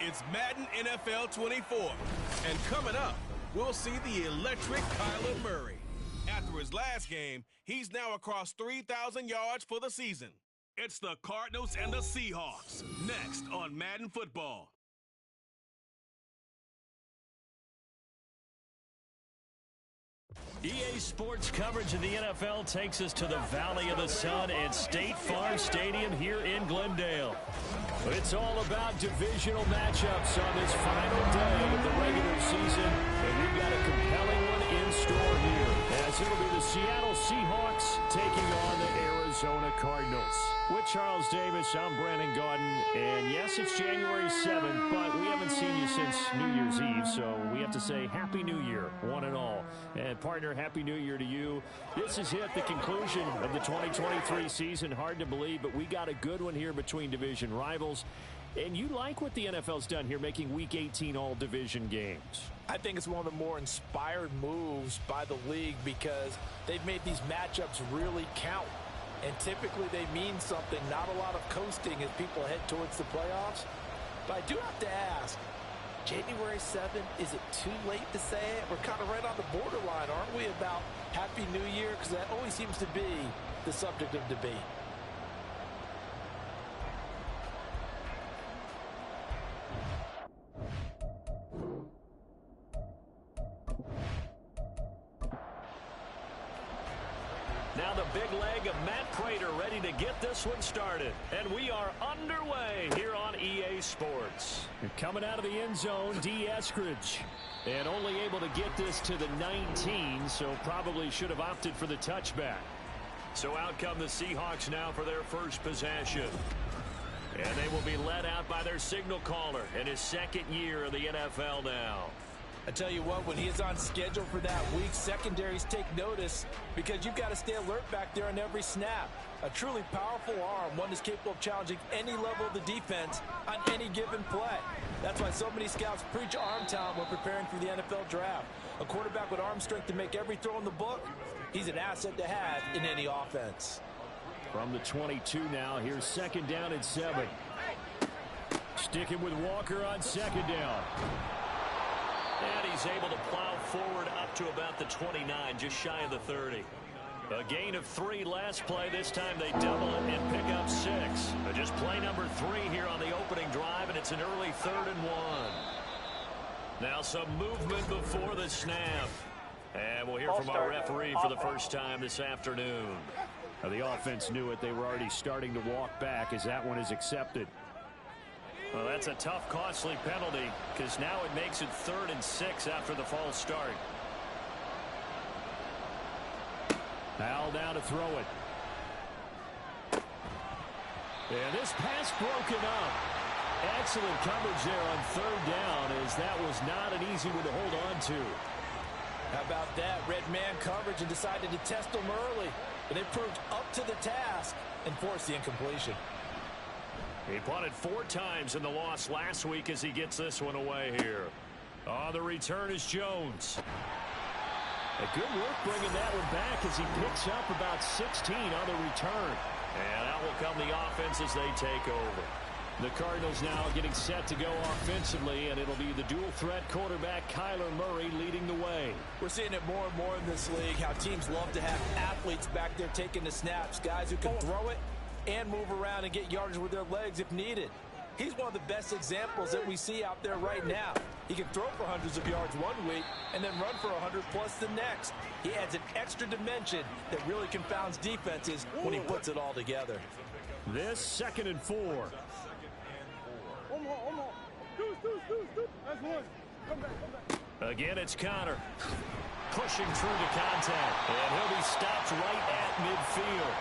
It's Madden NFL 24. And coming up, we'll see the electric Kyler Murray. After his last game, he's now across 3,000 yards for the season. It's the Cardinals and the Seahawks, next on Madden Football. EA Sports coverage of the NFL takes us to the Valley of the Sun at State Farm Stadium here in Glendale. It's all about divisional matchups on this final day of the regular season, and we've got a compelling one in store here, as it'll be the Seattle Seahawks taking on the Arizona Cardinals. With Charles Davis, I'm Brandon Gaudin, and yes, it's January 7th, but we haven't seen you since New Year's Eve, so we have to say Happy New Year, one and all. And partner, Happy New Year to you. This is it, the conclusion of the 2023 season. Hard to believe, but we got a good one here between division rivals. And you like what the NFL's done here, making Week 18 all division games. I think it's one of the more inspired moves by the league because they've made these matchups really count. And typically they mean something, not a lot of coasting as people head towards the playoffs. But I do have to ask, January 7th, is it too late to say it? We're kind of right on the borderline, aren't we, about Happy New Year? Because that always seems to be the subject of debate. Now the big leg of Matt Prater ready to get this one started. And we are underway here on EA Sports. And coming out of the end zone, D. Eskridge. And only able to get this to the 19, so probably should have opted for the touchback. So out come the Seahawks now for their first possession. And they will be led out by their signal caller in his second year of the NFL now. I tell you what, when he is on schedule for that week, secondaries take notice because you've got to stay alert back there on every snap. A truly powerful arm, one that's capable of challenging any level of the defense on any given play. That's why so many scouts preach arm talent when preparing for the NFL draft. A quarterback with arm strength to make every throw in the book, he's an asset to have in any offense. From the 22 now, here's second down and 7. Sticking with Walker on second down. And he's able to plow forward up to about the 29, just shy of the 30. A gain of 3 last play. This time they double it and pick up 6. Just play number 3 here on the opening drive, and it's an early 3rd and 1. Now some movement before the snap. And we'll hear from our referee for the first time this afternoon. Now the offense knew it. They were already starting to walk back as that one is accepted. Well, that's a tough, costly penalty because now it makes it 3rd and 6 after the false start. Howell down to throw it. And this pass broken up. Excellent coverage there on 3rd down as that was not an easy one to hold on to. How about that? Red man coverage and decided to test them early. But they proved up to the task and forced the incompletion. He punted 4 times in the loss last week as he gets this one away here. On the return is Jones. A good work bringing that one back as he picks up about 16 on the return. And out will come the offense as they take over. The Cardinals now getting set to go offensively, and it'll be the dual-threat quarterback Kyler Murray leading the way. We're seeing it more and more in this league, how teams love to have athletes back there taking the snaps, guys who can throw it and move around and get yardage with their legs if needed. He's one of the best examples that we see out there right now. He can throw for hundreds of yards one week and then run for 100 plus the next. He adds an extra dimension that really confounds defenses when he puts it all together. This 2nd and 4. Again, it's Connor. Pushing through the contact. And he'll be stopped right at midfield.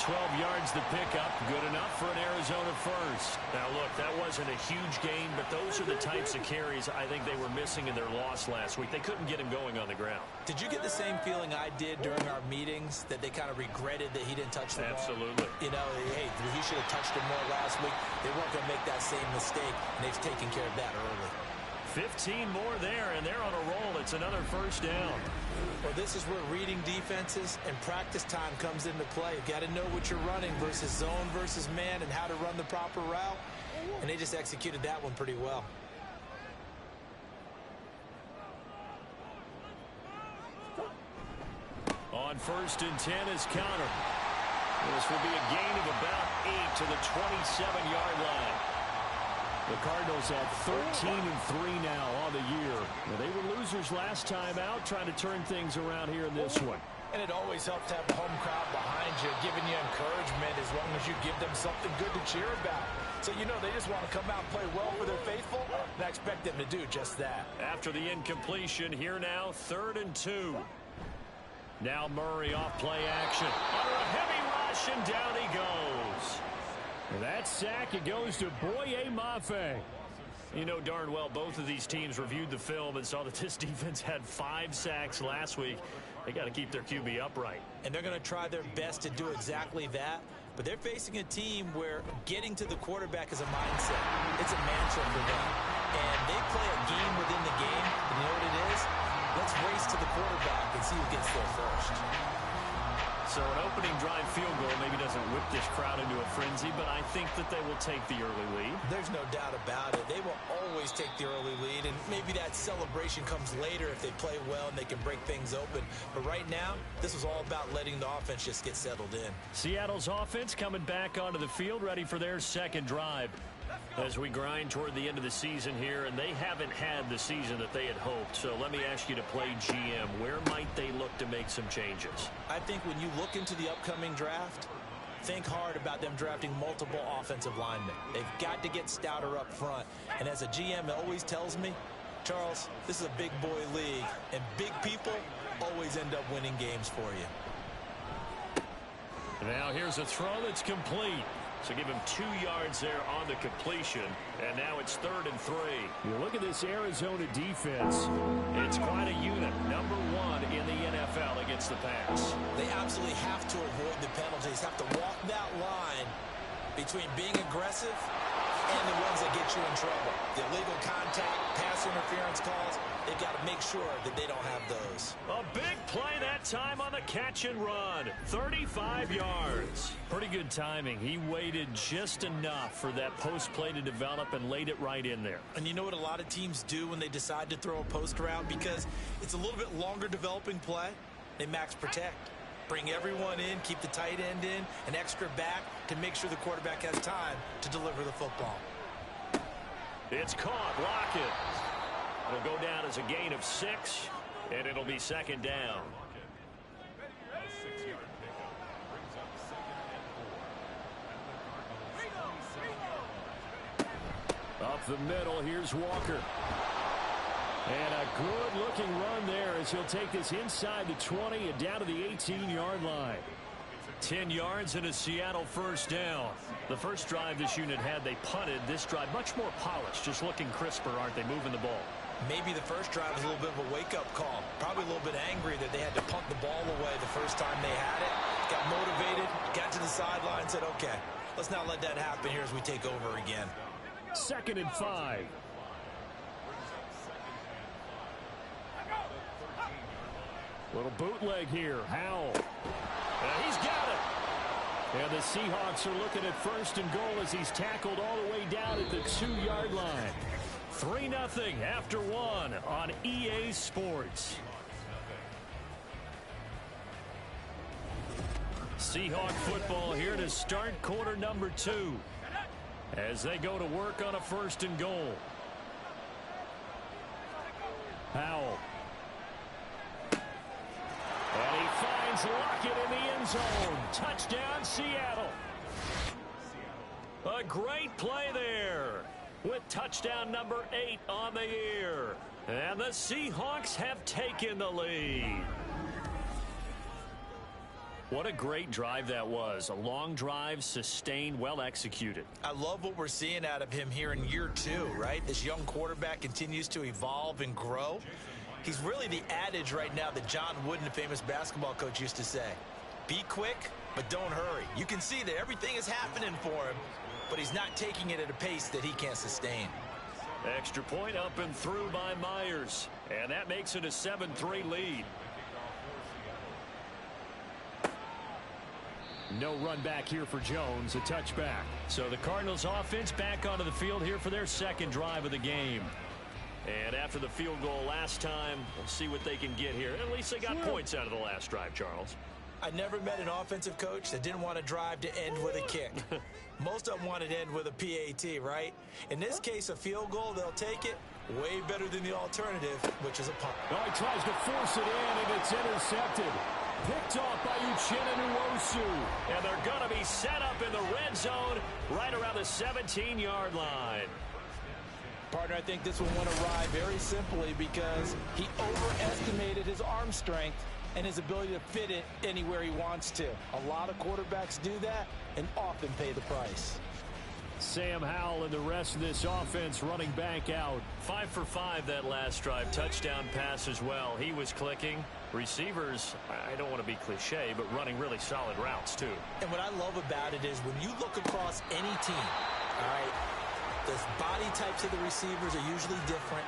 12 yards to pick up. Good enough for an Arizona first. Now, look, that wasn't a huge gain, but those are the types of carries I think they were missing in their loss last week. They couldn't get him going on the ground. Did you get the same feeling I did during our meetings, that they kind of regretted that he didn't touch the ball? Absolutely. You know, hey, he should have touched it more last week. They weren't going to make that same mistake, and they've taken care of that early. 15 more there, and they're on a roll. It's another first down. Well, this is where reading defenses and practice time comes into play. You've got to know what you're running versus zone versus man and how to run the proper route. And they just executed that one pretty well. On 1st and 10 is counter. This will be a gain of about 8 to the 27-yard line. The Cardinals at 13-3 now on the year. Well, they were losers last time out, trying to turn things around here in this one. And it always helps to have the home crowd behind you, giving you encouragement as long as you give them something good to cheer about. So, you know, they just want to come out and play well for their faithful, and I expect them to do just that. After the incompletion, here now, 3rd and 2. Now Murray off play action. Under a heavy rush, and down he goes. And that sack, it goes to Boye Mafe. You know darn well both of these teams reviewed the film and saw that this defense had 5 sacks last week. They got to keep their QB upright. And they're going to try their best to do exactly that. But they're facing a team where getting to the quarterback is a mindset. It's a mantra for them. And they play a game within the game. And you know what it is? Let's race to the quarterback and see who gets there first. So an opening drive field goal maybe doesn't whip this crowd into a frenzy, but I think that they will take the early lead. There's no doubt about it. They will always take the early lead, and maybe that celebration comes later if they play well and they can break things open. But right now, this is all about letting the offense just get settled in. Seattle's offense coming back onto the field, ready for their second drive. As we grind toward the end of the season here, and they haven't had the season that they had hoped. So let me ask you to play GM. Where might they look to make some changes? I think when you look into the upcoming draft, think hard about them drafting multiple offensive linemen. They've got to get stouter up front. And as a GM always tells me, Charles, this is a big boy league, and big people always end up winning games for you. Now here's a throw that's complete. So give him 2 yards there on the completion. And now it's 3rd and 3. You look at this Arizona defense. It's quite a unit. Number 1 in the NFL against the pass. They absolutely have to avoid the penalties. Have to walk that line between being aggressive and the ones that get you in trouble. The illegal contact, pass interference calls, they've got to make sure that they don't have those. A big play that time on the catch and run. 35 yards. Pretty good timing. He waited just enough for that post play to develop and laid it right in there. And you know what a lot of teams do when they decide to throw a post route? Because it's a little bit longer developing play, they max protect. Bring everyone in, keep the tight end in, an extra back to make sure the quarterback has time to deliver the football. It's caught. Lockett. It'll go down as a gain of 6, and it'll be 2nd down. Up the middle, here's Walker. And a good-looking run there as he'll take this inside the 20 and down to the 18-yard line. 10 yards and a Seattle first down. The first drive this unit had, they punted. This drive much more polished, just looking crisper, aren't they, moving the ball? Maybe the first drive was a little bit of a wake-up call. Probably a little bit angry that they had to punt the ball away the first time they had it. Got motivated, got to the sideline, said, okay, let's not let that happen here as we take over again. 2nd and 5. Little bootleg here. Howell. He's got it. And the Seahawks are looking at 1st and goal as he's tackled all the way down at the 2-yard line. 3-0 after 1 on EA Sports. Seahawk football here to start quarter number 2 as they go to work on a 1st and goal. Howell. And he finds Lockett in the end zone. Touchdown, Seattle. A great play there with touchdown number 8 on the year. And the Seahawks have taken the lead. What a great drive that was. A long drive, sustained, well executed. I love what we're seeing out of him here in year 2, right? This young quarterback continues to evolve and grow. He's really the adage right now that John Wooden, the famous basketball coach, used to say. Be quick, but don't hurry. You can see that everything is happening for him, but he's not taking it at a pace that he can't sustain. Extra point up and through by Myers. And that makes it a 7-3 lead. No run back here for Jones, a touchback. So the Cardinals offense back onto the field here for their second drive of the game. And after the field goal last time, we'll see what they can get here. At least they got points out of the last drive, Charles. I never met an offensive coach that didn't want to drive to end with a kick. Most of them wanted to end with a PAT, right? In this case, a field goal, they'll take it. Way better than the alternative, which is a punt. Oh, he tries to force it in, and it's intercepted. Picked off by Uchenna Nwosu. And they're going to be set up in the red zone right around the 17-yard line. Partner, I think this one went awry very simply because he overestimated his arm strength and his ability to fit it anywhere he wants to. A lot of quarterbacks do that and often pay the price. Sam Howell and the rest of this offense running back out. 5 for 5 that last drive. Touchdown pass as well. He was clicking. Receivers, I don't want to be cliche, but running really solid routes too. And what I love about it is when you look across any team, all right, the body types of the receivers are usually different.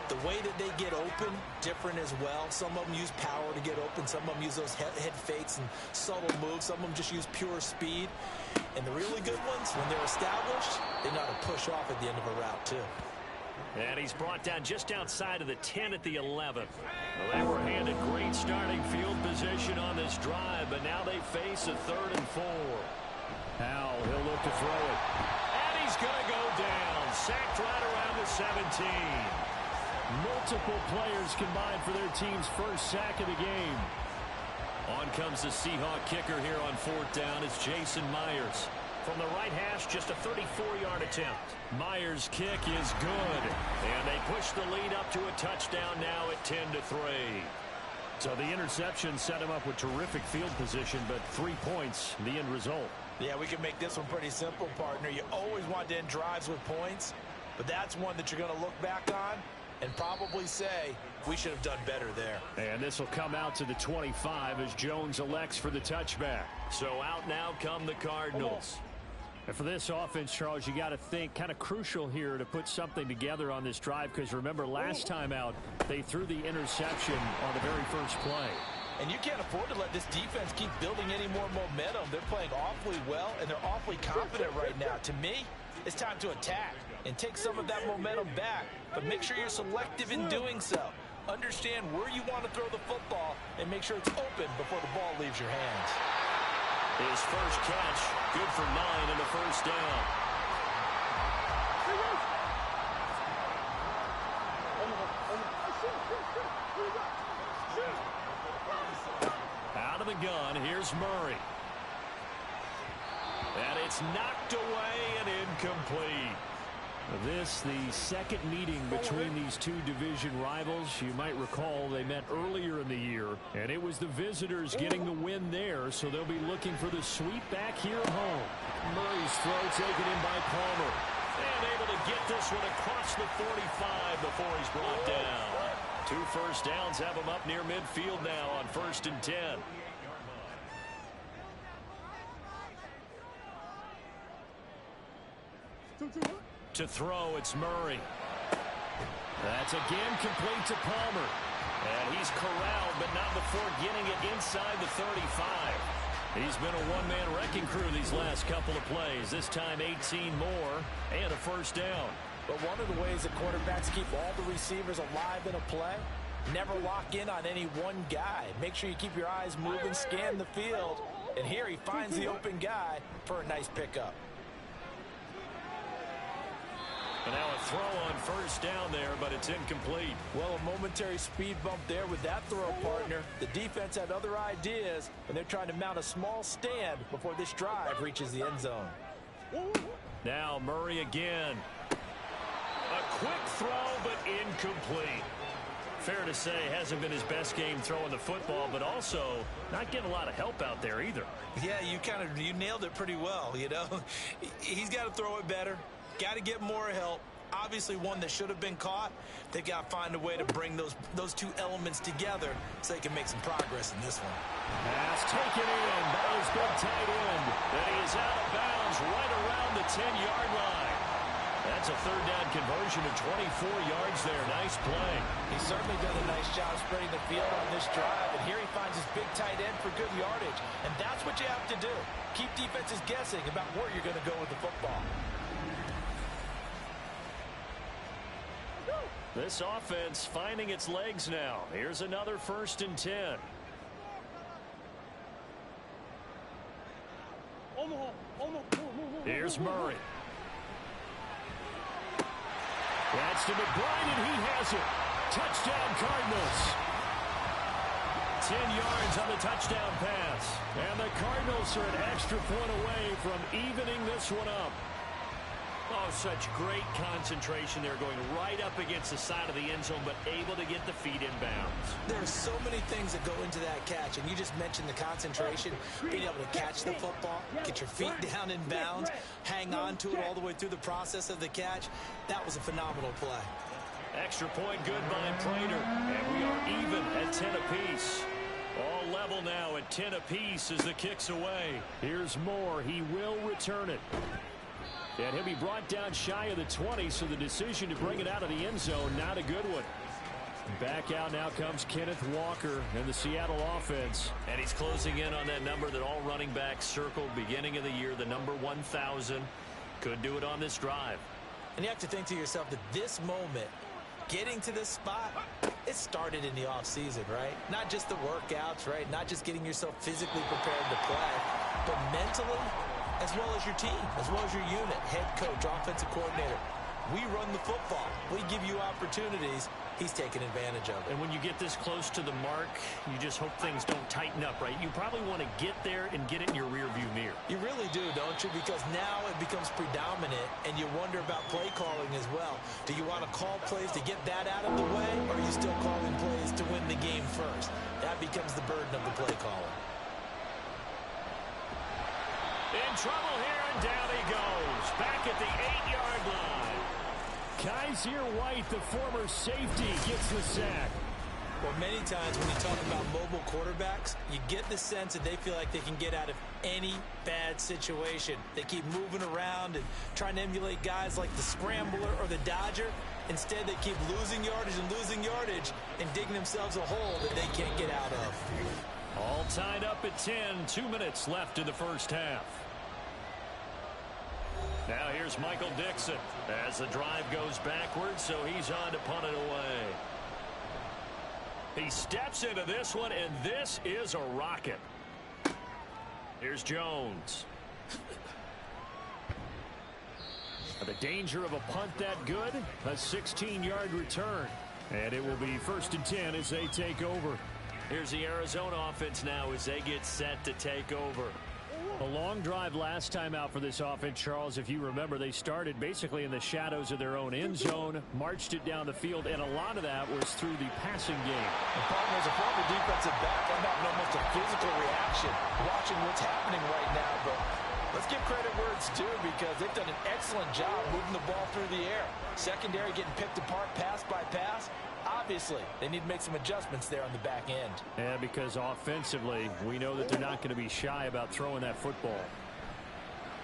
The way that they get open, different as well. Some of them use power to get open. Some of them use those head fakes and subtle moves. Some of them just use pure speed. And the really good ones, when they're established, they know how to push off at the end of a route, too. And he's brought down just outside of the 10 at the 11. Well, they were handed great starting field position on this drive, but now they face a 3rd and 4. Howell, he'll look to throw it. And he's going to go down. Sacked right around the 17. Multiple players combined for their team's first sack of the game. On comes the Seahawk kicker here on 4th down. It's Jason Myers. From the right hash, just a 34-yard attempt. Myers' kick is good. And they push the lead up to a touchdown now at 10-3. So the interception set him up with terrific field position, but 3 points, the end result. Yeah, we can make this one pretty simple, partner. You always want to end drives with points, but that's one that you're going to look back on and probably say, we should have done better there. And this will come out to the 25 as Jones elects for the touchback. So out now come the Cardinals. And for this offense, Charles, you got to think kind of crucial here to put something together on this drive, because remember last time out, they threw the interception on the very first play. And you can't afford to let this defense keep building any more momentum. They're playing awfully well, and they're awfully confident right now. To me, it's time to attack and take some of that momentum back, but make sure you're selective in doing so. Understand where you want to throw the football and make sure it's open before the ball leaves your hands. His first catch, good for 9 and a first down. Out of the gun, here's Murray. And it's knocked away and incomplete. This, the second meeting between these two division rivals. You might recall they met earlier in the year, and it was the visitors getting the win there, so they'll be looking for the sweep back here at home. Murray's throw taken in by Palmer. And able to get this one across the 45 before he's brought down. 2 first downs have him up near midfield now on 1st and 10. To throw, it's Murray. That's again complete to Palmer. And he's corralled, but not before getting it inside the 35. He's been a one-man wrecking crew these last couple of plays. This time 18 more and a first down. But one of the ways that quarterbacks keep all the receivers alive in a play, never lock in on any one guy. Make sure you keep your eyes moving, scan the field. And here he finds the open guy for a nice pickup. And now a throw on first down there, but it's incomplete. Well, a momentary speed bump there with that throw, partner. The defense had other ideas, and they're trying to mount a small stand before this drive reaches the end zone. Now Murray again. A quick throw, but incomplete. Fair to say, hasn't been his best game throwing the football, but also not getting a lot of help out there either. Yeah, you nailed it pretty well, you know. He's got to throw it better. Got to get more help. Obviously one that should have been caught. They've got to find a way to bring those two elements together so they can make some progress in this one. Pass taken in by his big tight end. And he is out of bounds right around the 10-yard line. That's a third down conversion of 24 yards there. Nice play. He certainly done a nice job spreading the field on this drive, and here he finds his big tight end for good yardage. And that's what you have to do. Keep defenses guessing about where you're going to go with the football. This offense finding its legs now. Here's another 1st and 10. Here's Murray. That's to McBride, and he has it. Touchdown, Cardinals. 10 yards on the touchdown pass. And the Cardinals are an extra point away from evening this one up. Oh, such great concentration there, going right up against the side of the end zone, but able to get the feet in bounds. There are so many things that go into that catch, and you just mentioned the concentration, being able to catch the football, get your feet down in bounds, hang on to it all the way through the process of the catch. That was a phenomenal play. Extra point good by Prater, and we are even at 10 apiece. All level now at 10 apiece as the kick's away. Here's Moore. He will return it. And he'll be brought down shy of the 20, so the decision to bring it out of the end zone, not a good one. Back out now comes Kenneth Walker and the Seattle offense. And he's closing in on that number that all running backs circled beginning of the year, the number 1,000. Could do it on this drive. And you have to think to yourself that this moment, getting to this spot, it started in the offseason, right? Not just the workouts, right? Not just getting yourself physically prepared to play, but mentally, as well as your team, as well as your unit, head coach, offensive coordinator. We run the football. We give you opportunities. He's taking advantage of it. And when you get this close to the mark, you just hope things don't tighten up, right? You probably want to get there and get it in your rearview mirror. You really do, don't you? Because now it becomes predominant, and you wonder about play calling as well. Do you want to call plays to get that out of the way, or are you still calling plays to win the game first? That becomes the burden of the play calling. In trouble here, and down he goes. Back at the 8-yard line. Kaiser White, the former safety, gets the sack. Well, many times when you talk about mobile quarterbacks, you get the sense that they feel like they can get out of any bad situation. They keep moving around and trying to emulate guys like the scrambler or the dodger. Instead, they keep losing yardage and digging themselves a hole that they can't get out of. All tied up at 10, 2 minutes left in the first half. Now here's Michael Dixon as the drive goes backwards, so he's on to punt it away. He steps into this one, and this is a rocket. Here's Jones. The danger of a punt that good, a 16-yard return. And it will be 1st and 10 as they take over. Here's the Arizona offense now as they get set to take over. A long drive last time out for this offense, Charles. If you remember, they started basically in the shadows of their own end zone, marched it down the field, and a lot of that was through the passing game. And partner, as a former defensive back, I'm having almost a physical reaction watching what's happening right now. But let's give credit where it's due, because they've done an excellent job moving the ball through the air. Secondary getting picked apart pass by pass. Obviously, they need to make some adjustments there on the back end. Yeah, because offensively, we know that they're not going to be shy about throwing that football.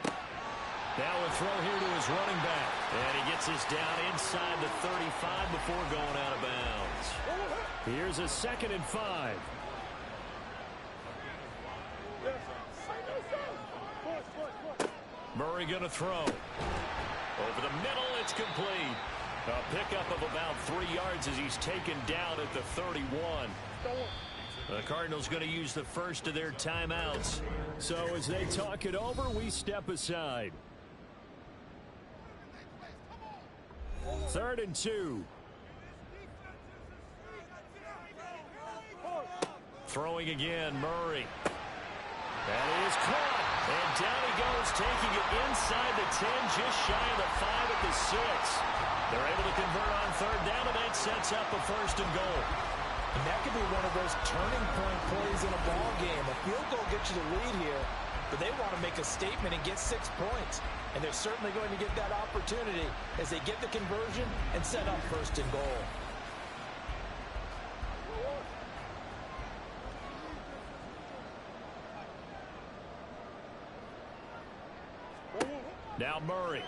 Now a throw here to his running back. And he gets this down inside the 35 before going out of bounds. Here's a 2nd and 5. Murray going to throw. Over the middle, it's complete. A pickup of about 3 yards as he's taken down at the 31. The Cardinals going to use the first of their timeouts. So as they talk it over, we step aside. 3rd and 2. Throwing again, Murray. That is caught. And down he goes, taking it inside the 10, just shy of the 5 at the 6. They're able to convert on 3rd down, and that sets up a 1st and goal. And that could be one of those turning point plays in a ball game. A field goal gets you the lead here, but they want to make a statement and get 6 points. And they're certainly going to get that opportunity as they get the conversion and set up 1st and goal. Now Murray.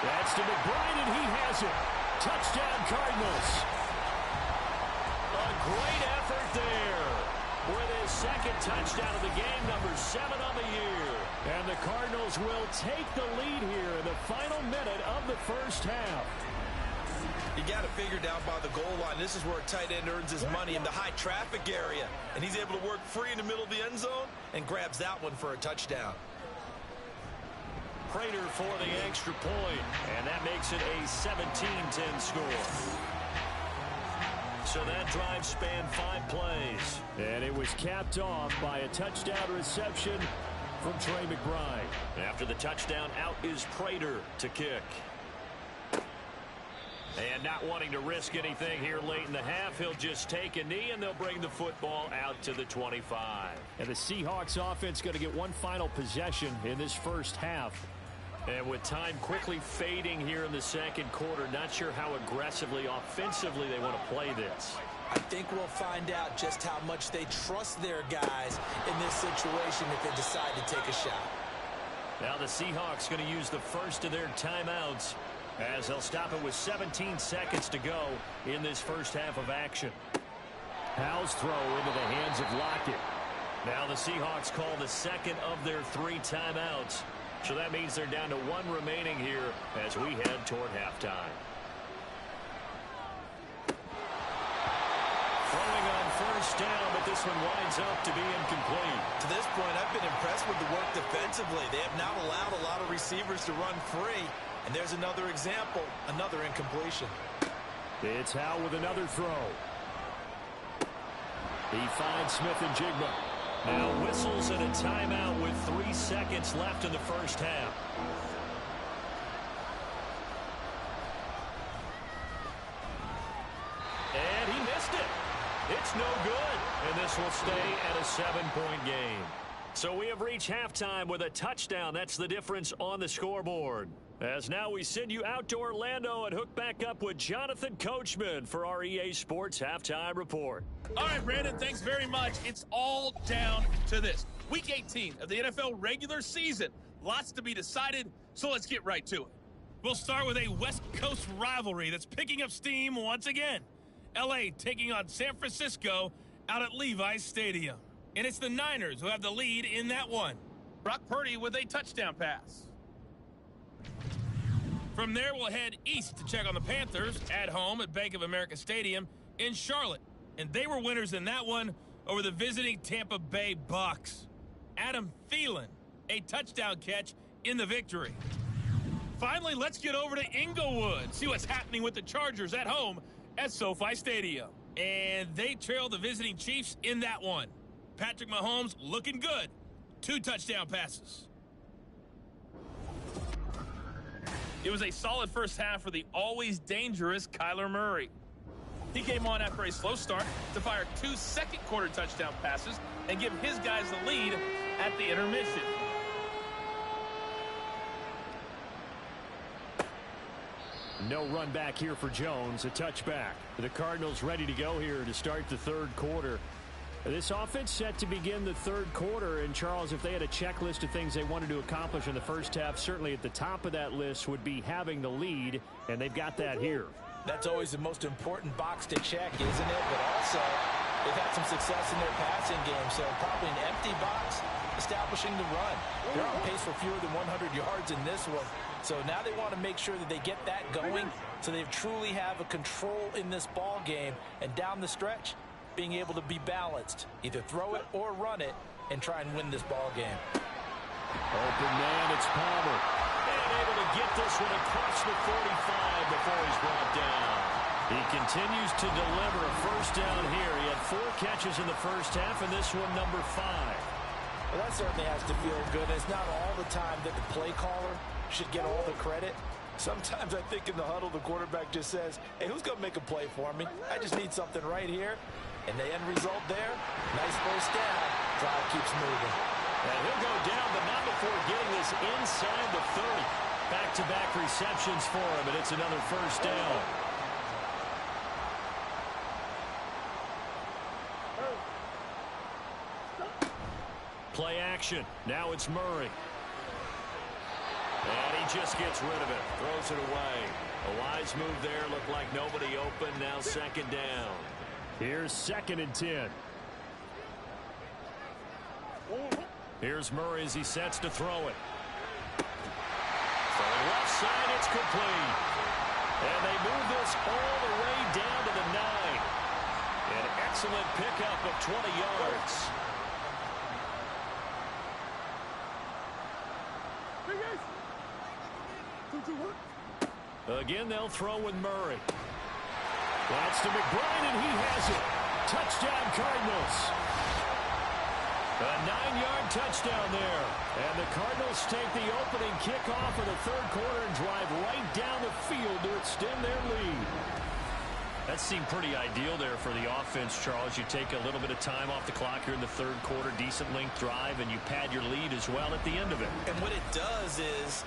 That's to McBride, and he has it. Touchdown, Cardinals. A great effort there with his second touchdown of the game, number 7 on the year. And the Cardinals will take the lead here in the final minute of the first half. You got to figure down by the goal line. This is where a tight end earns his money, in the high traffic area. And he's able to work free in the middle of the end zone and grabs that one for a touchdown. Prater for the extra point, and that makes it a 17-10 score. So that drive spanned 5 plays. And it was capped off by a touchdown reception from Trey McBride. After the touchdown, out is Prater to kick. And not wanting to risk anything here late in the half, he'll just take a knee, and they'll bring the football out to the 25. And the Seahawks offense going to get one final possession in this first half. And with time quickly fading here in the second quarter, not sure how aggressively, offensively they want to play this. I think we'll find out just how much they trust their guys in this situation if they decide to take a shot. Now the Seahawks going to use the first of their timeouts, as they'll stop it with 17 seconds to go in this first half of action. Howell's throw into the hands of Lockett. Now the Seahawks call the second of their 3 timeouts. So that means they're down to 1 remaining here as we head toward halftime. Throwing on first down, but this one winds up to be incomplete. To this point, I've been impressed with the work defensively. They have not allowed a lot of receivers to run free. And there's another example, another incompletion. It's Howell with another throw. He finds Smith and Jigba. Now whistles and a timeout with 3 seconds left in the first half. And he missed it. It's no good. And this will stay at a 7-point game. So we have reached halftime with a touchdown. That's the difference on the scoreboard. As now we send you out to Orlando and hook back up with Jonathan Coachman for our EA Sports Halftime Report. All right, Brandon, thanks very much. It's all down to this. Week 18 of the NFL regular season. Lots to be decided, so let's get right to it. We'll start with a West Coast rivalry that's picking up steam once again. LA taking on San Francisco out at Levi's Stadium. And it's the Niners who have the lead in that one. Brock Purdy with a touchdown pass. From there, we'll head east to check on the Panthers at home at Bank of America Stadium in Charlotte. And they were winners in that one over the visiting Tampa Bay Bucks. Adam Thielen, a touchdown catch in the victory. Finally, let's get over to Inglewood, see what's happening with the Chargers at home at SoFi Stadium. And they trail the visiting Chiefs in that one. Patrick Mahomes looking good. 2 touchdown passes. It was a solid first half for the always dangerous Kyler Murray. He came on after a slow start to fire 2 second-quarter touchdown passes and give his guys the lead at the intermission. No run back here for Jones, a touchback. The Cardinals ready to go here to start the third quarter. This offense set to begin the third quarter, and Charles, if they had a checklist of things they wanted to accomplish in the first half, certainly at the top of that list would be having the lead, and they've got that here. That's always the most important box to check, isn't it? But also, they've had some success in their passing game, so probably an empty box establishing the run. They're on pace for fewer than 100 yards in this one, so now they want to make sure that they get that going so they truly have a control in this ball game, and down the stretch, being able to be balanced, either throw it or run it, and try and win this ball game. Open man, it's Palmer. And able to get this one across the 45 before he's brought down. He continues to deliver a first down here. He had 4 catches in the first half, and this one number 5. Well, that certainly has to feel good. It's not all the time that the play caller should get all the credit. Sometimes I think in the huddle, the quarterback just says, hey, who's going to make a play for me? I just need something right here. And the end result there, nice first down. Drive keeps moving. And he'll go down, but not before getting this inside the 30. Back-to-back receptions for him, and it's another first down. Play action. Now it's Murray. And he just gets rid of it. Throws it away. A wise move there. Looked like nobody open. Now second down. Here's 2nd and 10. Here's Murray as he sets to throw it. Throwing left side, it's complete. And they move this all the way down to the 9. An excellent pickup of 20 yards. Again, they'll throw with Murray. That's to McBride, and he has it. Touchdown, Cardinals. A 9-yard touchdown there. And the Cardinals take the opening kickoff of the 3rd quarter and drive right down the field to extend their lead. That seemed pretty ideal there for the offense, Charles. You take a little bit of time off the clock here in the 3rd quarter, decent length drive, and you pad your lead as well at the end of it. And what it does is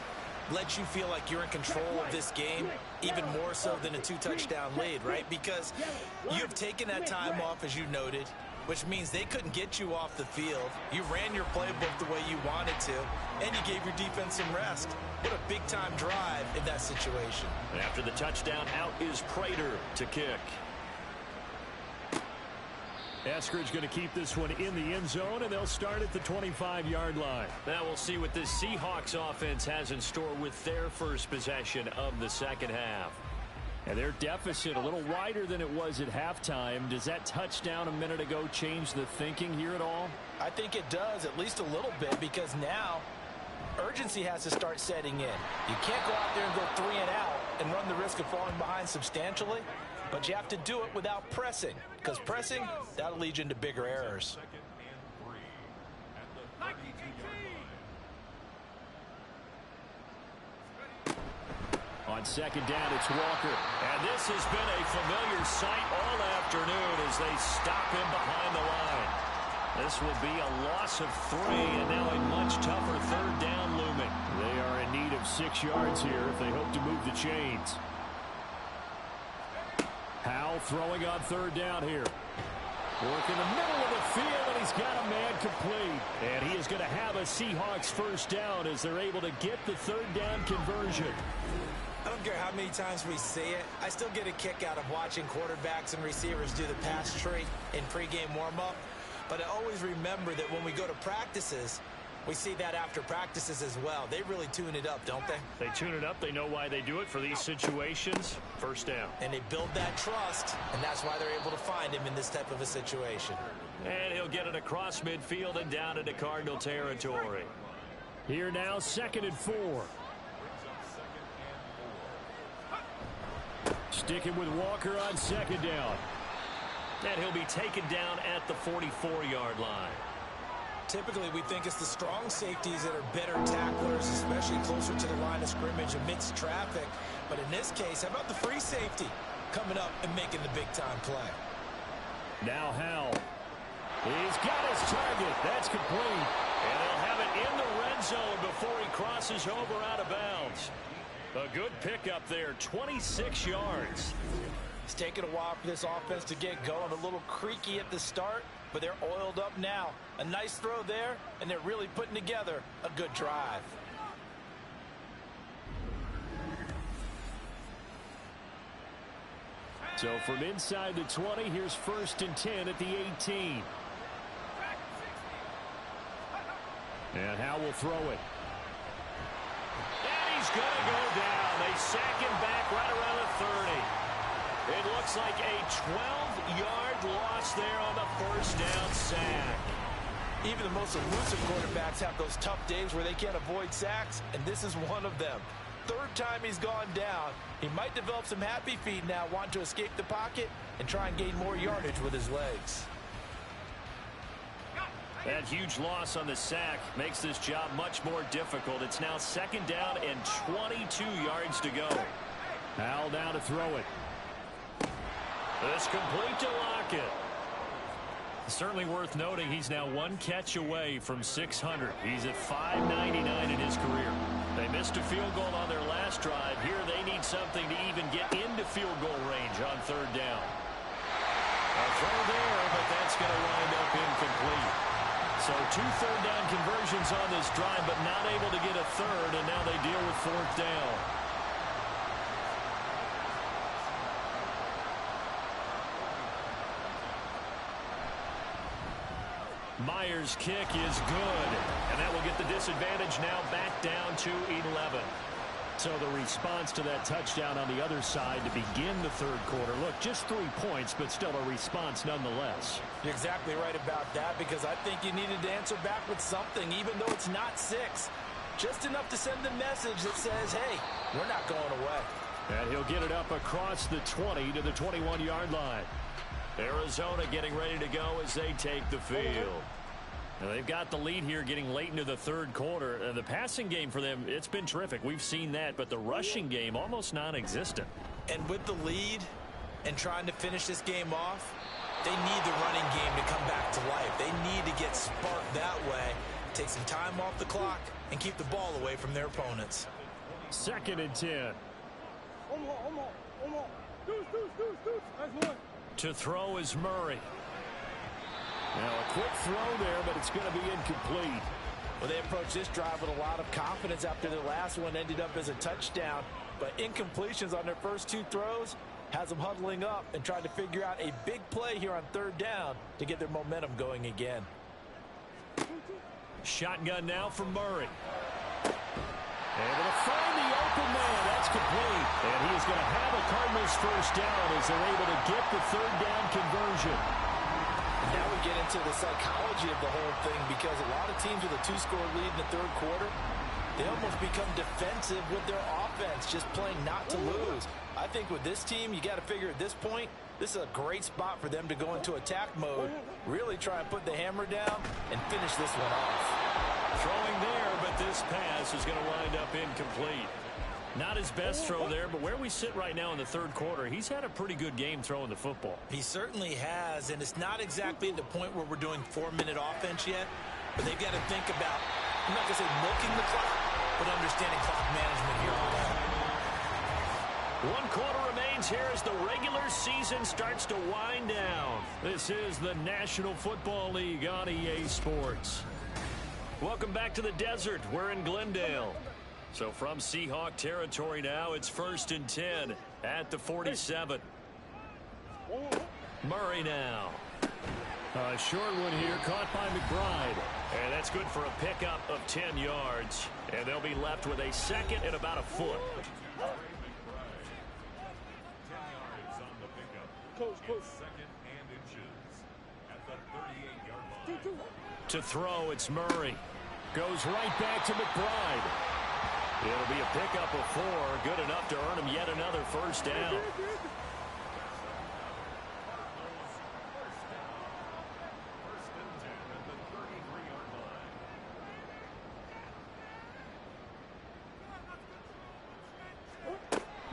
let you feel like you're in control of this game, even more so than a 2-touchdown lead, right? Because you've taken that time off, as you noted, which means they couldn't get you off the field. You ran your playbook the way you wanted to, and you gave your defense some rest. What a big-time drive in that situation. And after the touchdown, out is Prater to kick. Eskridge going to keep this one in the end zone, and they'll start at the 25-yard line. Now we'll see what this Seahawks offense has in store with their first possession of the second half. And their deficit a little wider than it was at halftime. Does that touchdown a minute ago change the thinking here at all? I think it does, at least a little bit, because now urgency has to start setting in. You can't go out there and go 3 and out and run the risk of falling behind substantially, but you have to do it without pressing, because pressing, that'll lead you into bigger errors. On second down, it's Walker. And this has been a familiar sight all afternoon as they stop him behind the line. This will be a loss of 3, and now a much tougher 3rd down looming. They are in need of 6 yards here if they hope to move the chains. Howell throwing on 3rd down here. Work in the middle of the field, and he's got a man complete. And he is going to have a Seahawks 1st down as they're able to get the 3rd down conversion. I don't care how many times we see it. I still get a kick out of watching quarterbacks and receivers do the pass tree in pregame warm-up. But I always remember that when we go to practices, we see that after practices as well. They really tune it up, don't they? They tune it up. They know why they do it for these situations. 1st down. And they build that trust, and that's why they're able to find him in this type of a situation. And he'll get it across midfield and down into Cardinal territory. Here now, 2nd and 4. Sticking with Walker on 2nd down. And he'll be taken down at the 44-yard line. Typically, we think it's the strong safeties that are better tacklers, especially closer to the line of scrimmage amidst traffic. But in this case, how about the free safety coming up and making the big-time play? Now Howell. He's got his target. That's complete. And they'll have it in the red zone before he crosses over out of bounds. A good pickup there, 26 yards. It's taken a while for this offense to get going. A little creaky at the start, but they're oiled up now. A nice throw there, and they're really putting together a good drive. So from inside the 20, here's 1st and 10 at the 18. And Howell will throw it. He's going to go down. They sack him back right around the 30. It looks like a 12-yard loss there on the 1st down sack. Even the most elusive quarterbacks have those tough days where they can't avoid sacks, and this is one of them. 3rd time he's gone down. He might develop some happy feet now, wanting to escape the pocket and try and gain more yardage with his legs. That huge loss on the sack makes this job much more difficult. It's now 2nd down and 22 yards to go. Howell down to throw it. It's complete to Lockett. Certainly worth noting he's now 1 catch away from 600. He's at 599 in his career. They missed a field goal on their last drive. Here they need something to even get into field goal range on 3rd down. A throw there, but that's going to wind up incomplete. So 2 third-down conversions on this drive, but not able to get a third, and now they deal with 4th down. Myers' kick is good, and that will get the disadvantage now back down to 11. So the response to that touchdown on the other side to begin the third quarter. Look, just 3 points, but still a response nonetheless. You're exactly right about that, because I think you needed to answer back with something, even though it's not 6. Just enough to send the message that says, hey, we're not going away. And he'll get it up across the 20 to the 21-yard line. Arizona getting ready to go as they take the field. Now they've got the lead here getting late into the third quarter. The passing game for them, it's been terrific. We've seen that, but the rushing game almost non-existent. And with the lead and trying to finish this game off, they need the running game to come back to life. They need to get sparked that way, take some time off the clock, and keep the ball away from their opponents. 2nd and 10. To throw is Murray. Now a quick throw there, but it's going to be incomplete. Well, they approached this drive with a lot of confidence after their last one ended up as a touchdown. But incompletions on their first 2 throws has them huddling up and trying to figure out a big play here on 3rd down to get their momentum going again. Shotgun now from Murray. Able to find the open man. That's complete. And he is going to have a Cardinals first down as they're able to get the 3rd down conversion. And now we get into the psychology of the whole thing, because a lot of teams with a 2-score lead in the third quarter, they almost become defensive with their offense, just playing not to lose. I think with this team, you got to figure at this point, this is a great spot for them to go into attack mode, really try and put the hammer down and finish this one off. Throwing there, but this pass is going to wind up incomplete. Not his best throw there, but where we sit right now in the third quarter, he's had a pretty good game throwing the football. He certainly has, and it's not exactly at the point where we're doing 4-minute offense yet, but they've got to think about, I'm not going to say milking the clock, but understanding clock management here on that. 1 quarter remains here as the regular season starts to wind down. This is the National Football League on EA Sports. Welcome back to the desert. We're in Glendale. So from Seahawk territory now, it's 1st and 10 at the 47. Murray now. A short one here caught by McBride. And that's good for a pickup of 10 yards. And they'll be left with a 2nd and about a foot. To throw, it's Murray. Goes right back to McBride. It'll be a pickup of 4, good enough to earn him yet another first down.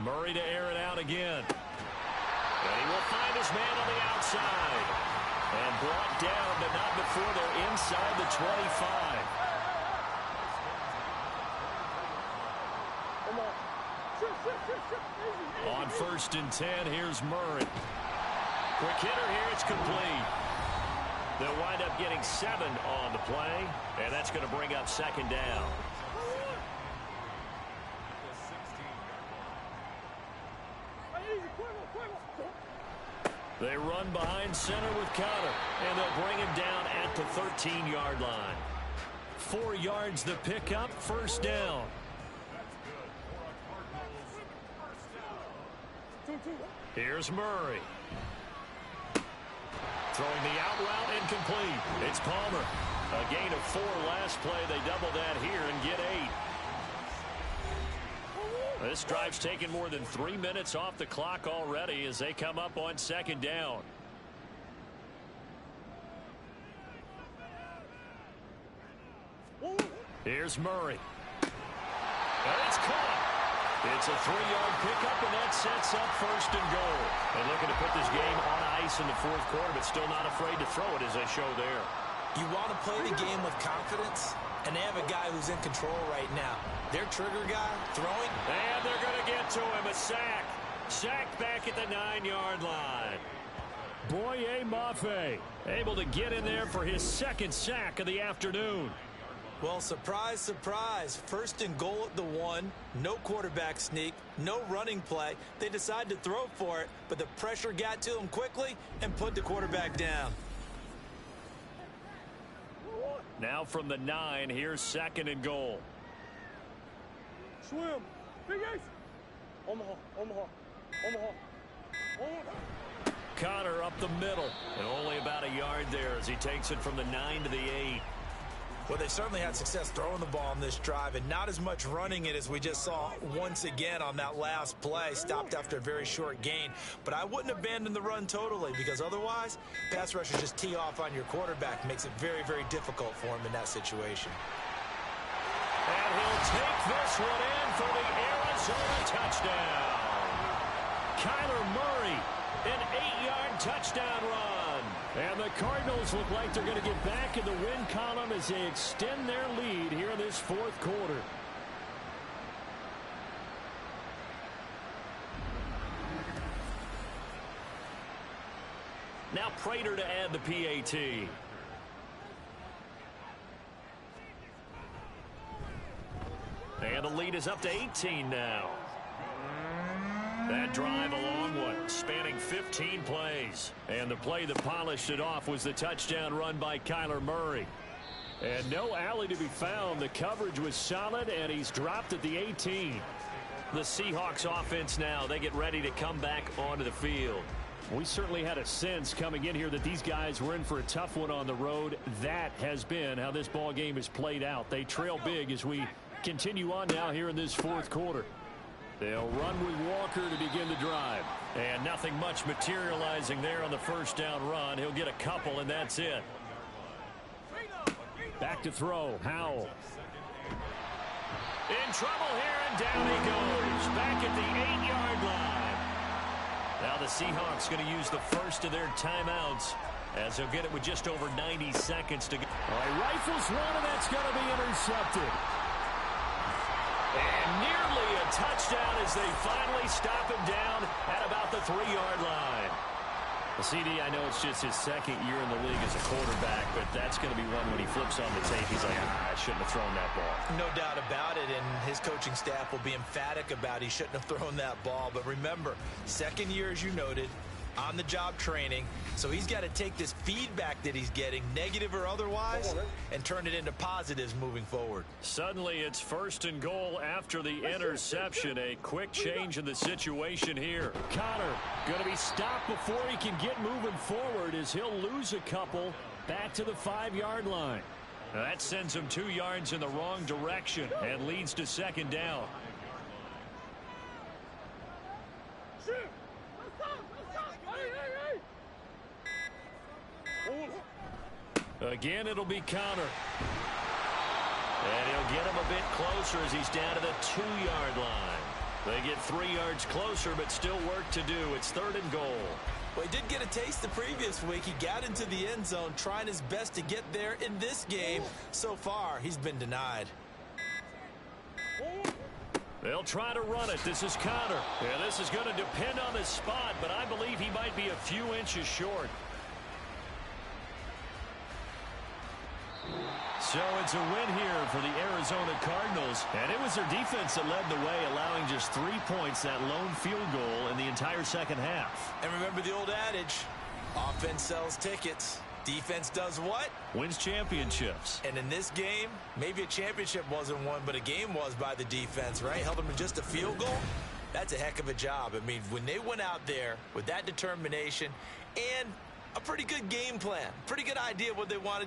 Murray to air it out again. And he will find his man on the outside. And brought down, but not before they're inside the 25. On 1st and 10, here's Murray. Quick hitter here, it's complete. They'll wind up getting 7 on the play, and that's going to bring up 2nd down. They run behind center with Cotter, and they'll bring him down at the 13-yard line. 4 yards the pickup, first down. Here's Murray. Throwing the out route, incomplete. It's Palmer. A gain of 4 last play. They double that here and get 8. This drive's taken more than 3 minutes off the clock already as they come up on 2nd down. Here's Murray. And it's caught. It's a 3-yard pickup, and that sets up 1st and goal. And looking to put this game on ice in the 4th quarter, but still not afraid to throw it as they show there. You want to play the game with confidence, and they have a guy who's in control right now. Their trigger guy throwing. And they're going to get to him. A sack. Sacked back at the 9-yard line. Boye Mafe able to get in there for his second sack of the afternoon. Well, surprise, surprise. First and goal at the 1. No quarterback sneak. No running play. They decide to throw for it, but the pressure got to them quickly and put the quarterback down. Now from the 9, here's second and goal. Swim. Big ace. Omaha. Connor up the middle, and only about a yard there as he takes it from the 9 to the 8. Well, they certainly had success throwing the ball on this drive, and not as much running it as we just saw once again on that last play. Stopped after a very short gain. But I wouldn't abandon the run totally, because otherwise, pass rushers just tee off on your quarterback. Makes it very, very difficult for him in that situation. And he'll take this one in for the Arizona touchdown. Kyler Murray, an 8-yard touchdown run. And the Cardinals look like they're going to get back in the win column as they extend their lead here in this fourth quarter. Now Prater to add the PAT. And the lead is up to 18 now. That drive, a long one, spanning 15 plays. And the play that polished it off was the touchdown run by Kyler Murray. And no alley to be found. The coverage was solid, and he's dropped at the 18. The Seahawks offense now, they get ready to come back onto the field. We certainly had a sense coming in here that these guys were in for a tough one on the road. That has been how this ball game has played out. They trail big as we continue on now here in this fourth quarter. They'll run with Walker to begin the drive. And nothing much materializing there on the first down run. He'll get a couple, and that's it. Back to throw. Howell. In trouble here, and down he goes. Back at the 8-yard line. Now the Seahawks going to use the first of their timeouts as they'll get it with just over 90 seconds to go. All right, rifles one, and that's going to be intercepted. And nearly a touchdown as they finally stop him down at about the 3-yard line. Well, CD, I know it's just his second year in the league as a quarterback, but that's going to be one when he flips on the tape. He's like, I shouldn't have thrown that ball. No doubt about it, and his coaching staff will be emphatic about he shouldn't have thrown that ball. But remember, second year, as you noted, on-the-job training. So he's got to take this feedback that he's getting, negative or otherwise, and turn it into positives moving forward. Suddenly it's first and goal after the interception. A quick change in the situation here. Connor going to be stopped before he can get moving forward as he'll lose a couple back to the 5-yard line. Now that sends him 2 yards in the wrong direction and leads to second down. Again, it'll be Connor. And he'll get him a bit closer as he's down to the 2-yard line. They get 3 yards closer, but still work to do. It's third and goal. Well, he did get a taste the previous week. He got into the end zone, trying his best to get there in this game. So far, he's been denied. They'll try to run it. This is Connor. Yeah, this is going to depend on the spot, but I believe he might be a few inches short. So it's a win here for the Arizona Cardinals. And it was their defense that led the way, allowing just 3 points, that lone field goal in the entire second half. And remember the old adage, offense sells tickets. Defense does what? Wins championships. And in this game, maybe a championship wasn't won, but a game was by the defense, right? Held them to just a field goal. That's a heck of a job. I mean, when they went out there with that determination and a pretty good game plan, pretty good idea of what they wanted